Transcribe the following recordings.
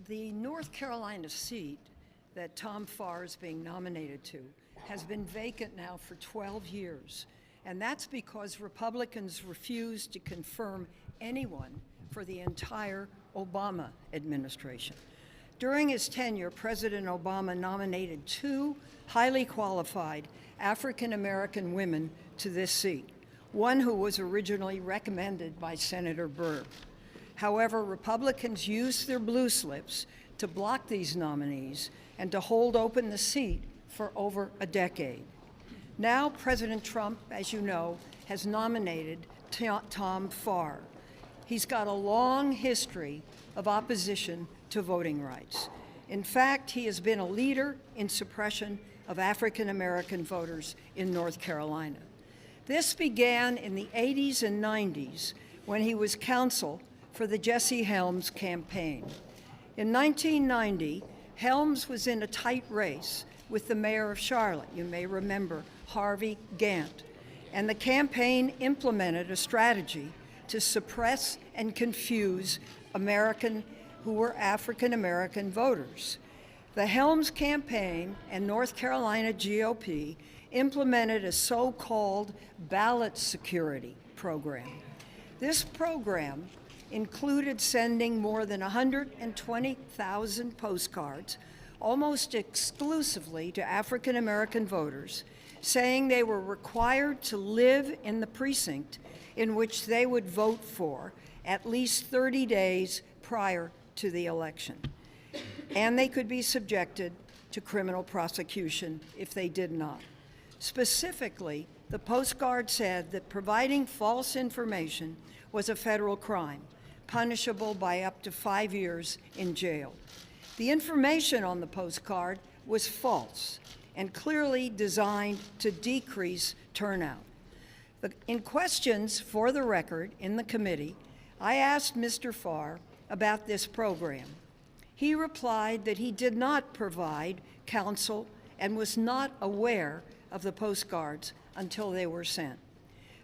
The North Carolina seat that Tom Farr is being nominated to has been vacant now for 12 years, and that's because Republicans refused to confirm anyone for the entire Obama administration. During his tenure, President Obama nominated two highly qualified African-American women to this seat, one who was originally recommended by Senator Burr. However, Republicans used their blue slips to block these nominees and to hold open the seat for over a decade. Now, President Trump, as you know, has nominated Tom Farr. He's got a long history of opposition to voting rights. In fact, he has been a leader in suppression of African American voters in North Carolina. This began in the 80s and 90s when he was counsel for the Jesse Helms campaign. In 1990, Helms was in a tight race with the mayor of Charlotte, you may remember Harvey Gantt, and the campaign implemented a strategy to suppress and confuse who were African American voters. The Helms campaign and North Carolina GOP implemented a so-called ballot security program. This program included sending more than 120,000 postcards, almost exclusively to African American voters, saying they were required to live in the precinct in which they would vote for at least 30 days prior to the election. And they could be subjected to criminal prosecution if they did not. Specifically, the postcard said that providing false information was a federal crime, punishable by up to 5 years in jail. The information on the postcard was false and clearly designed to decrease turnout. In questions for the record in the committee, I asked Mr. Farr about this program. He replied that he did not provide counsel and was not aware of the postcards until they were sent.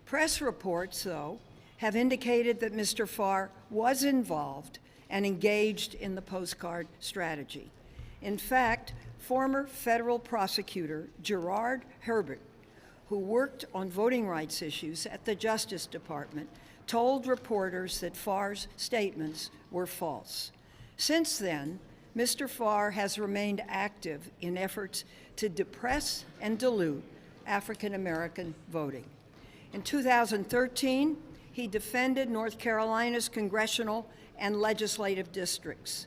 Press reports, though, have indicated that Mr. Farr was involved and engaged in the postcard strategy. In fact, former federal prosecutor Gerard Herbert, who worked on voting rights issues at the Justice Department, told reporters that Farr's statements were false. Since then, Mr. Farr has remained active in efforts to depress and dilute African American voting. In 2013, he defended North Carolina's congressional and legislative districts,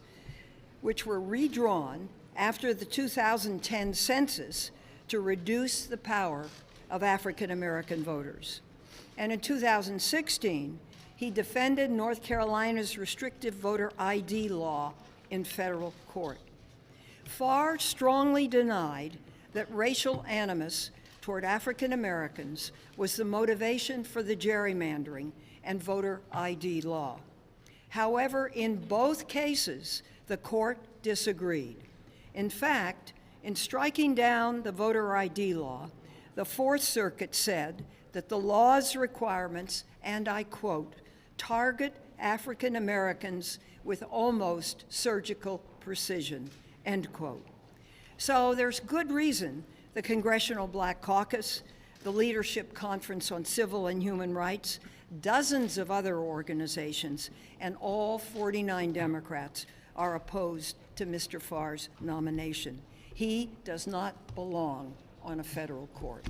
which were redrawn after the 2010 census to reduce the power of African American voters. And in 2016, he defended North Carolina's restrictive voter ID law in federal court. Farr strongly denied that racial animus toward African Americans was the motivation for the gerrymandering and voter ID law. However, in both cases, the court disagreed. In fact, in striking down the voter ID law, the Fourth Circuit said that the law's requirements, and I quote, target African Americans with almost surgical precision, end quote. So there's good reason the Congressional Black Caucus, the Leadership Conference on Civil and Human Rights, dozens of other organizations, and all 49 Democrats are opposed to Mr. Farr's nomination. He does not belong on a federal court.